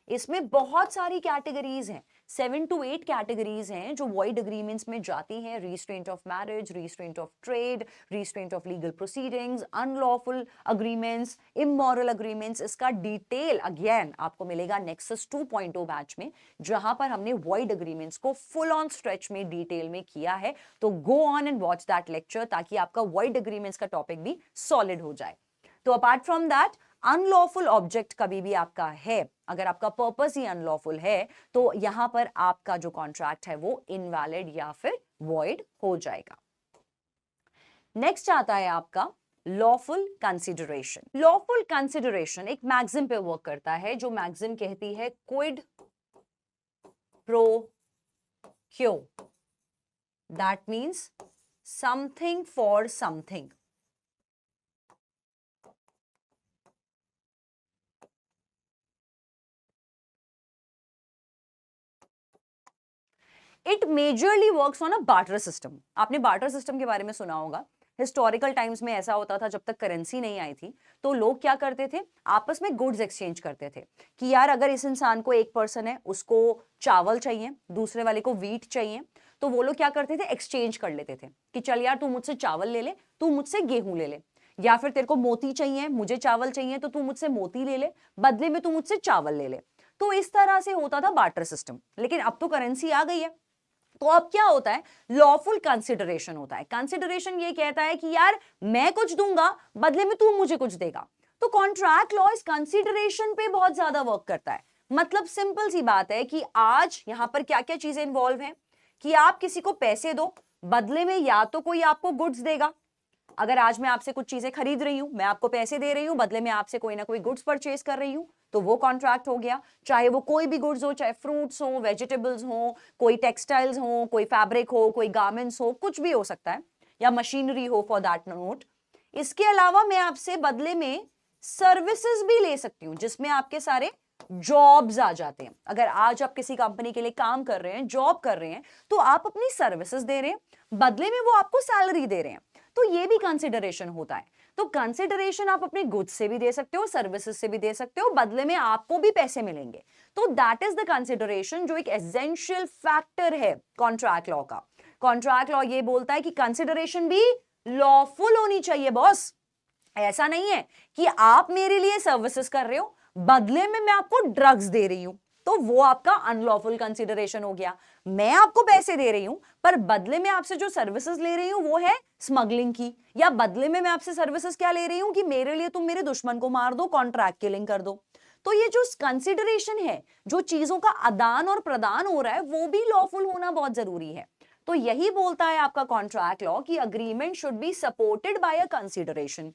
इसमें बहुत सारी कैटेगरीज हैं, 7 to 8 कैटेगरीज हैं जो वॉइड अग्रीमेंट्स में जाती हैं। Restraint of marriage, restraint of trade, restraint of legal proceedings, unlawful agreements, immoral agreements. इसका डिटेल अगेन आपको मिलेगा नेक्सस 2.0 बैच में, जहां पर हमने वॉइड अग्रीमेंट्स को फुल ऑन स्ट्रेच में डिटेल में किया है। तो go on and watch that lecture ताकि आपका वॉइड अग्रीमेंट्स का टॉपिक भी सॉलिड हो जाए। तो apart from that, unlawful object कभी भी आपका है, अगर आपका पर्पस ही अनलॉफुल है, तो यहां पर आपका जो कॉन्ट्रैक्ट है वो इनवैलिड या फिर वॉइड हो जाएगा। नेक्स्ट आता है आपका लॉफुल कंसिडरेशन। लॉफुल कंसिडरेशन एक मैक्सिम पे वर्क करता है, जो मैक्सिम कहती है क्विड प्रो क्यो, that means something for something. It majorly works on a barter system. आपने बार्टर सिस्टम के बारे में सुना होगा। हिस्टोरिकल टाइम्स में ऐसा होता था, जब तक करेंसी नहीं आई थी तो लोग क्या करते थे, आपस में गुड्स एक्सचेंज करते थे कि यार अगर इस इंसान को, एक पर्सन है, उसको चावल चाहिए, दूसरे वाले को वीट चाहिए, तो वो लोग क्या करते थे, एक्सचेंज कर लेते थे कि चल यार तू मुझसे चावल ले ले, तू मुझसे गेहूं ले ले, या फिर तेरे को मोती चाहिए, मुझे चावल चाहिए, तो तू मुझसे मोती ले ले, बदले में तू मुझसे चावल ले ले। तो इस तरह से होता था बार्टर सिस्टम। लेकिन अब तो करेंसी आ गई है, तो अब क्या होता है, लॉफुल कंसिडरेशन होता है। कंसिडरेशन ये कहता है कि यार मैं कुछ दूंगा, बदले में तू मुझे कुछ देगा। तो कॉन्ट्रैक्ट लॉ इस कंसिडरेशन पे बहुत ज्यादा वर्क करता है। मतलब सिंपल सी बात है कि आज यहां पर क्या क्या चीजें इन्वॉल्व हैं कि आप किसी को पैसे दो, बदले में या तो कोई आपको गुड्स देगा। अगर आज मैं आपसे कुछ चीजें खरीद रही हूं, मैं आपको पैसे दे रही हूं, बदले में आपसे कोई ना कोई गुड्स परचेज कर रही हूं, तो वो कॉन्ट्रैक्ट हो गया। चाहे वो कोई भी गुड्स हो, चाहे फ्रूट्स हो, वेजिटेबल्स हो, कोई टेक्सटाइल्स हो, कोई फैब्रिक हो, कोई गारमेंट्स हो, कुछ भी हो सकता है, या मशीनरी हो फॉर दैट नोट। इसके अलावा मैं आपसे बदले में सर्विसेज भी ले सकती हूँ, जिसमें आपके सारे जॉब्स आ जाते हैं। अगर आज आप किसी कंपनी के लिए काम कर रहे हैं, जॉब कर रहे हैं, तो आप अपनी सर्विसेज दे रहे हैं, बदले में वो आपको सैलरी दे रहे हैं, तो ये भी कंसिडरेशन होता है। तो कंसिडरेशन आप अपने गुड्स से भी दे सकते हो, सर्विसेज से भी दे सकते हो, बदले में आपको भी पैसे मिलेंगे। तो दैट इज द कंसिडरेशन, जो एक एसेंशियल फैक्टर है कॉन्ट्रैक्ट लॉ का। कॉन्ट्रैक्ट लॉ ये बोलता है कि कंसिडरेशन भी लॉफुल होनी चाहिए बॉस। ऐसा नहीं है कि आप मेरे लिए सर्विसेज कर रहे हो, बदले में मैं आपको ड्रग्स दे रही हूं, तो वो आपका अनलॉफुल कंसिडरेशन हो गया। मैं आपको पैसे दे रही हूं, पर बदले में आपसे जो सर्विसेज ले रही हूं वो है स्मगलिंग की, या बदले में मैं आपसे सर्विसेज क्या ले रही हूं कि मेरे लिए तुम मेरे दुश्मन को मार दो, कॉन्ट्रैक्ट किलिंग कर दो। तो ये जो कंसिडरेशन है, जो चीजों का आदान और प्रदान हो रहा है, वो भी लॉफुल होना बहुत जरूरी है। तो यही बोलता है आपका कॉन्ट्रैक्ट लॉ कि agreement should be supported by a consideration.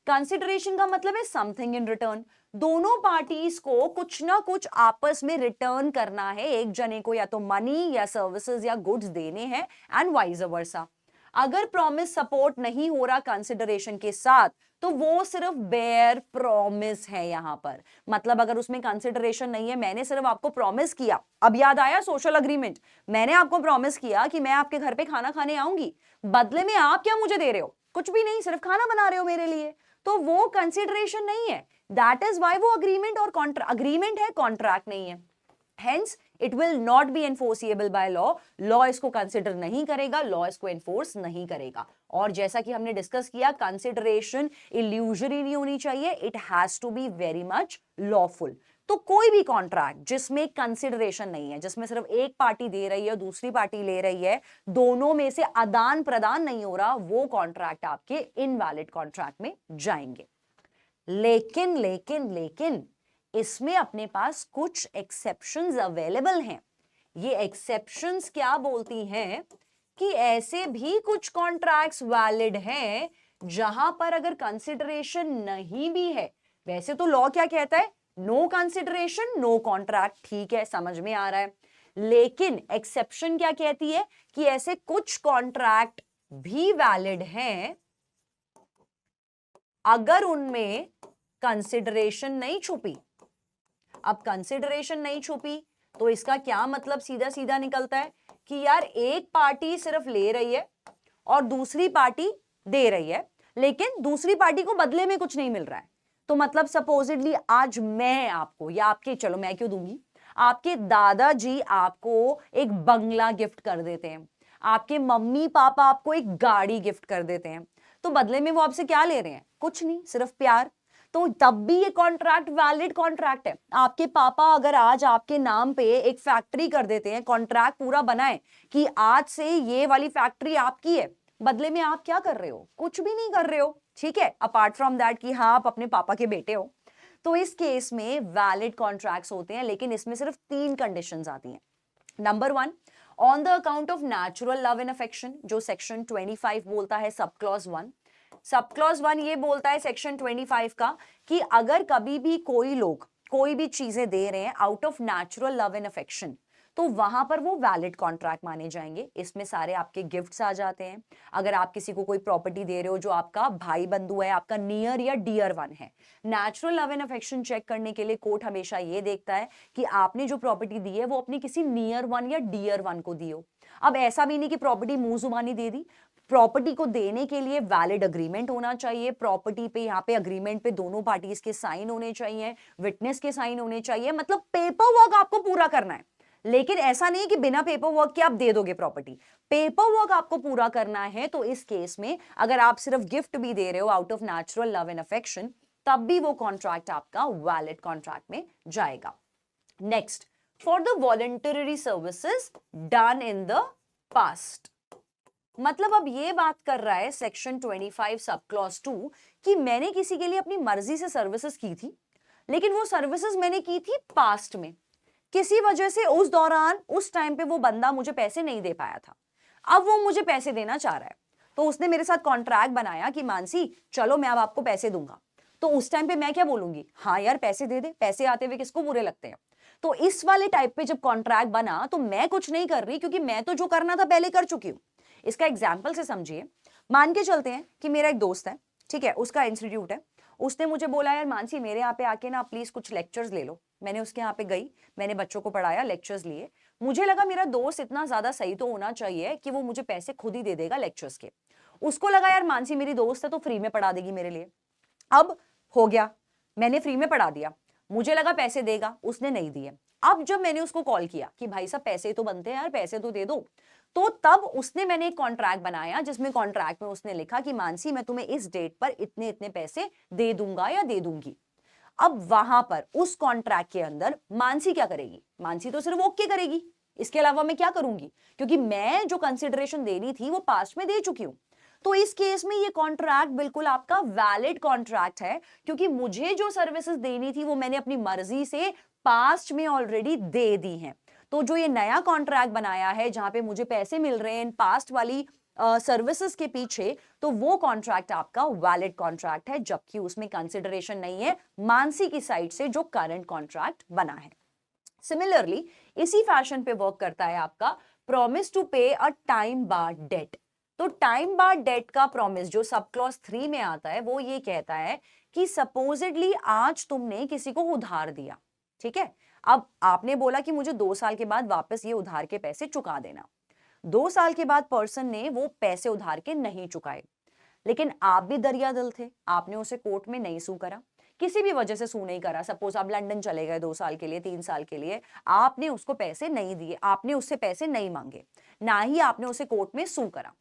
Consideration का मतलब है समथिंग इन रिटर्न। दोनों पार्टीज को कुछ ना कुछ आपस में रिटर्न करना है, एक जने को या तो मनी या सर्विसेज या गुड्स देने हैं, एंड वाइस वर्सा। अगर प्रॉमिस सपोर्ट नहीं हो रहा कंसिडरेशन के साथ, तो वो सिर्फ बेयर प्रॉमिस है यहां पर। मतलब अगर उसमें कंसिडरेशन नहीं है, मैंने सिर्फ आपको प्रॉमिस किया, अब याद आया सोशल अग्रीमेंट, मैंने आपको प्रॉमिस किया कि मैं आपके घर पे खाना खाने आऊंगी, बदले में आप क्या मुझे दे रहे हो, कुछ भी नहीं, सिर्फ खाना बना रहे हो मेरे लिए, तो वो कंसिडरेशन नहीं है। दैट इज वाई वो अग्रीमेंट और अग्रीमेंट है, कॉन्ट्रैक्ट नहीं है। Hence it will not be enforceable by law. Law इसको कंसिडर नहीं करेगा, लॉ इसको एनफोर्स नहीं करेगा। और जैसा कि हमने डिस्कस किया, कंसिडरेशन इल्यूजरी नहीं होनी चाहिए, it has to be very much lawful. तो कोई भी कॉन्ट्रैक्ट जिसमें कंसिडरेशन नहीं है, जिसमें सिर्फ एक पार्टी दे रही है, दूसरी पार्टी ले रही है, दोनों में से आदान प्रदान नहीं हो रहा, वो कॉन्ट्रैक्ट आपके इनवैलिड कॉन्ट्रैक्ट में जाएंगे। लेकिन लेकिन लेकिन इसमें अपने पास कुछ एक्सेप्शंस अवेलेबल हैं। ये एक्सेप्शंस क्या बोलती हैं कि ऐसे भी कुछ कॉन्ट्रैक्ट्स वैलिड हैं जहां पर अगर कंसिडरेशन नहीं भी है। वैसे तो लॉ क्या कहता है, नो कंसिडरेशन नो कॉन्ट्रैक्ट, ठीक है, समझ में आ रहा है। लेकिन एक्सेप्शन क्या कहती है कि ऐसे कुछ कॉन्ट्रैक्ट भी वैलिड हैं अगर उनमें कंसिडरेशन नहीं छुपी। अब कंसिडरेशन नहीं छुपी तो इसका क्या मतलब सीधा सीधा निकलता है कि यार एक पार्टी सिर्फ ले रही है और दूसरी पार्टी दे रही है, लेकिन दूसरी पार्टी को बदले में कुछ नहीं मिल रहा है। तो मतलब सपोजिटली आज मैं आपको, या आपके, चलो मैं क्यों दूंगी, आपके दादाजी आपको एक बंगला गिफ्ट कर देते हैं, आपके मम्मी पापा आपको एक गाड़ी गिफ्ट कर देते हैं, तो बदले में वो आपसे क्या ले रहे हैं? कुछ नहीं, सिर्फ प्यार। तो तब भी ये कॉन्ट्रैक्ट वैलिड कॉन्ट्रैक्ट है। आपके पापा अगर आज आपके नाम पे एक फैक्ट्री कर देते हैं, कॉन्ट्रैक्ट पूरा बनाए कि आज से ये वाली फैक्ट्री आपकी है, बदले में आप क्या कर रहे हो? कुछ भी नहीं कर रहे हो, ठीक है, अपार्ट फ्रॉम दैट कि हाँ आप अपने पापा के बेटे हो। तो इस केस में वैलिड कॉन्ट्रैक्ट्स होते हैं, लेकिन इसमें सिर्फ 3 कंडीशंस आती हैं। Number 1, on the account of natural love and affection, जो सेक्शन 25 बोलता है, सब क्लॉज 1। सब क्लॉज 1 ये बोलता है सेक्शन 25 का कि अगर कभी भी कोई लोग कोई भी चीजें दे रहे हैं out of natural love and affection, तो वहां पर वो वैलिड कॉन्ट्रैक्ट माने जाएंगे। इसमें सारे आपके गिफ्ट्स आ जाते हैं। अगर आप किसी को कोई प्रॉपर्टी दे रहे हो जो आपका भाई बंधु है, आपका नियर या डियर वन है, natural love and affection check करने के लिए कोर्ट हमेशा ये देखता है कि आपने जो प्रॉपर्टी दी है वो अपनी किसी नियर वन या डियर वन को दी हो। अब ऐसा भी नहीं कि प्रॉपर्टी मुंह जुबानी दे दी, प्रॉपर्टी को देने के लिए वैलिड अग्रीमेंट होना चाहिए। प्रॉपर्टी पे यहाँ पे अग्रीमेंट पे दोनों पार्टीज के साइन होने चाहिए, विटनेस के साइन होने चाहिए, मतलब पेपर वर्क आपको पूरा करना है। लेकिन ऐसा नहीं कि बिना पेपर वर्क के आप दे दोगे प्रॉपर्टी, पेपर वर्क आपको पूरा करना है। तो इस केस में अगर आप सिर्फ गिफ्ट भी दे रहे हो out of natural love and affection, तब भी वो कॉन्ट्रैक्ट आपका वैलिड कॉन्ट्रैक्ट में जाएगा। Next, for the voluntary services done in the past, मतलब अब ये बात कर रहा है सेक्शन 25 सब क्लॉज 2 कि मैंने किसी के लिए अपनी मर्जी से सर्विसेज की थी, लेकिन वो सर्विसेज मैंने की थी पास्ट में, किसी वजह से उस दौरान उस टाइम पे वो बंदा मुझे पैसे नहीं दे पाया था, अब वो मुझे पैसे देना चाह रहा है। तो उसने मेरे साथ कॉन्ट्रैक्ट बनाया कि मानसी चलो मैं अब आपको पैसे दूंगा। तो उस टाइम पे मैं क्या बोलूंगी? हाँ यार पैसे दे दे, पैसे आते हुए किसको बुरे लगते हैं। तो इस वाले टाइप पे जब कॉन्ट्रैक्ट बना तो मैं कुछ नहीं कर रही, क्योंकि मैं तो जो करना था पहले कर चुकी हूं। इसका एग्जाम्पल से समझिए, मान के चलते हैं कि मेरा एक दोस्त है, ठीक है, उसका इंस्टीट्यूट है, उसने मुझे बोला यार मानसी मेरे यहाँ पे आके ना प्लीज कुछ लेक्चर्स ले लो। मैंने उसके यहाँ पे गई, मैंने बच्चों को पढ़ाया, लेक्चर्स लिए। मुझे लगा मेरा दोस्त इतना ज्यादा सही तो होना चाहिए कि वो मुझे पैसे खुद ही दे देगा लेक्चर्स के। उसको लगा यार मानसी मेरी दोस्त है तो फ्री में पढ़ा देगी मेरे लिए। अब हो गया, मैंने फ्री में पढ़ा दिया, मुझे लगा पैसे देगा, उसने नहीं दिए। अब जब मैंने उसको कॉल किया कि भाई साहब पैसे तो बनते हैं यार, पैसे तो दे दो, तो तब उसने मैंने एक कॉन्ट्रैक्ट बनाया जिसमें कॉन्ट्रैक्ट में उसने लिखा कि मानसी मैं तुम्हें इस डेट पर इतने इतने पैसे दे दूंगा या दे दूंगी। अब वहां पर उस कॉन्ट्रैक्ट के अंदर मानसी क्या करेगी? मानसी तो सिर्फ ओके करेगी, इसके अलावा मैं क्या करूंगी? क्योंकि मैं जो कंसिडरेशन देनी थी वो पास्ट में दे चुकी हूं। तो इस केस में ये कॉन्ट्रैक्ट बिल्कुल आपका वैलिड कॉन्ट्रैक्ट है, क्योंकि मुझे जो सर्विसेज देनी थी वो मैंने अपनी मर्जी से पास्ट में ऑलरेडी दे दी हैं। तो जो ये नया कॉन्ट्रैक्ट बनाया है जहां पे मुझे पैसे मिल रहे हैं पास्ट वाली सर्विसेज के पीछे, तो वो कॉन्ट्रैक्ट आपका वैलिड कॉन्ट्रैक्ट है, जबकि उसमें कंसिडरेशन नहीं है मानसी की साइड से जो करंट कॉन्ट्रैक्ट बना है। सिमिलरली इसी फैशन पे वर्क करता है आपका प्रॉमिस टू पे अ टाइम बार डेट। तो टाइम बार डेट का प्रॉमिस जो सब क्लॉज 3 में आता है वो ये कहता है कि सपोजिटली आज तुमने किसी को उधार दिया, ठीक है, अब आपने बोला कि मुझे 2 साल के बाद वापस ये उधार के पैसे चुका देना। 2 साल के बाद पर्सन ने वो पैसे उधार के नहीं चुकाए, लेकिन आप भी दरियादिल थे, आपने उसे कोर्ट में नहीं सू करा, किसी भी वजह से सू नहीं करा। सपोज आप लंदन चले गए 2 साल के लिए, 3 साल के लिए, आपने उसको पैसे नहीं दिए, आपने उससे पैसे नहीं मांगे, ना ही आपने उसे कोर्ट में सू करा।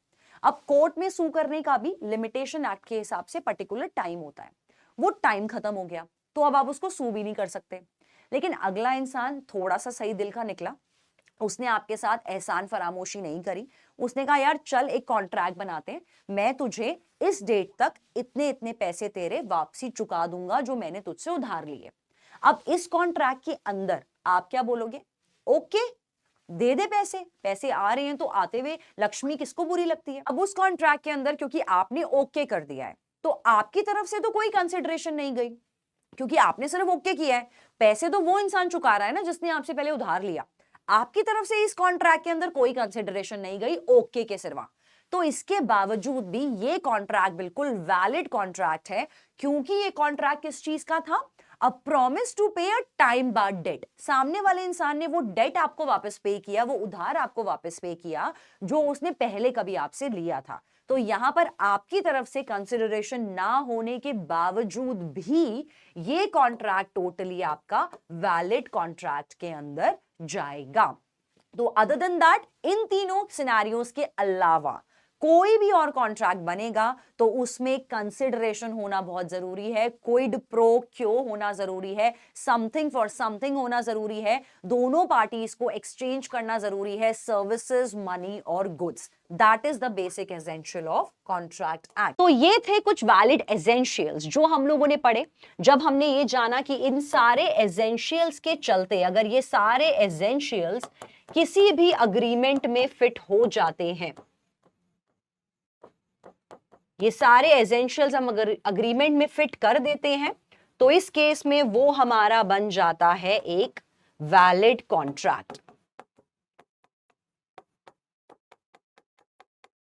अब कोर्ट में सू करने का भी लिमिटेशन एक्ट के हिसाब से पर्टिकुलर टाइम होता है, वो टाइम खत्म हो गया तो अब आप उसको सू भी नहीं कर सकते। लेकिन अगला इंसान थोड़ा सा सही दिल का निकला, उसने आपके साथ एहसान फरामोशी नहीं करी, उसने कहा यार चल एक कॉन्ट्रैक्ट बनाते हैं, मैं तुझे इस डेट तक इतने इतने पैसे तेरे वापसी चुका दूंगा जो मैंने तुझसे उधार लिए। अब इस कॉन्ट्रैक्ट के अंदर आप क्या बोलोगे? ओके दे दे पैसे, पैसे आ रहे हैं तो आते हुए लक्ष्मी किसको बुरी लगती है। अब उस कॉन्ट्रैक्ट के अंदर क्योंकि आपने ओके कर दिया है तो आपकी तरफ से तो कोई कंसिडरेशन नहीं गई, क्योंकि आपने सिर्फ ओके किया है, पैसे तो वो इंसान चुका रहा है ना जिसने आपसे पहले उधार लिया। आपकी तरफ से इस कॉन्ट्रैक्ट के अंदर कोई कंसिडरेशन नहीं गई ओके के सिवा। तो इसके बावजूद भी ये कॉन्ट्रैक्ट बिल्कुल वैलिड कॉन्ट्रैक्ट है, क्योंकि ये कॉन्ट्रैक्ट किस चीज का था? अ प्रॉमिस टू पे अ टाइम बार डेट। सामने वाले इंसान ने वो डेट आपको वापस पे किया, वो उधार आपको वापस पे किया जो उसने पहले कभी आपसे लिया था। तो यहां पर आपकी तरफ से कंसिडरेशन ना होने के बावजूद भी ये कॉन्ट्रैक्ट टोटली आपका वैलिड कॉन्ट्रैक्ट के अंदर जाएगा। तो अदर देन दैट, इन तीनों सिनेरियोज के अलावा कोई भी और कॉन्ट्रैक्ट बनेगा तो उसमें कंसिडरेशन होना बहुत जरूरी है, क्विड प्रो क्यो होना जरूरी है, समथिंग फॉर समथिंग होना जरूरी है, दोनों पार्टीज को एक्सचेंज करना जरूरी है, सर्विसेज, मनी और goods. That is the basic essential of contract act. तो ये थे कुछ वैलिड एसेंशियल्स जो हम लोगों ने पढ़े जब हमने ये जाना कि इन सारे एसेंशियल्स के चलते अगर ये सारे एसेंशियल्स किसी भी अग्रीमेंट में फिट हो जाते हैं, ये सारे एसेंशियल्स हम अगर अग्रीमेंट में फिट कर देते हैं तो इस केस में वो हमारा बन जाता है एक वैलिड कॉन्ट्रैक्ट।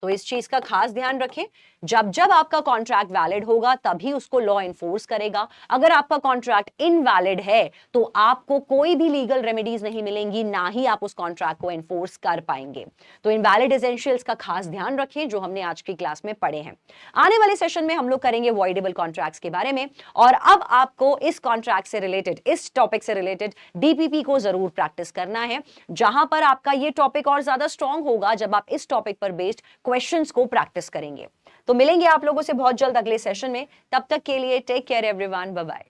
तो इस चीज का खास ध्यान रखें, जब जब आपका कॉन्ट्रैक्ट वैलिड होगा तभी उसको लॉ इन्फोर्स करेगा। अगर आपका कॉन्ट्रैक्ट इनवैलिड है तो आपको कोई भी लीगल रेमेडीज नहीं मिलेंगी, ना ही आप उस कॉन्ट्रैक्ट को इन्फोर्स कर पाएंगे। तो इनवैलिड एसेंशियल्स का खास ध्यान रखें जो हमने आज की क्लास में पढ़े हैं। आने वाले सेशन में हम लोग करेंगे वॉइडेबल कॉन्ट्रैक्ट्स के बारे में, और अब आपको इस कॉन्ट्रैक्ट से रिलेटेड, इस टॉपिक से रिलेटेड डीपीपी को जरूर प्रैक्टिस करना है, जहां पर आपका ये टॉपिक और ज्यादा स्ट्रांग होगा जब आप इस टॉपिक पर बेस्ड क्वेश्चंस को प्रैक्टिस करेंगे। तो मिलेंगे आप लोगों से बहुत जल्द अगले सेशन में। तब तक के लिए take care everyone, bye bye.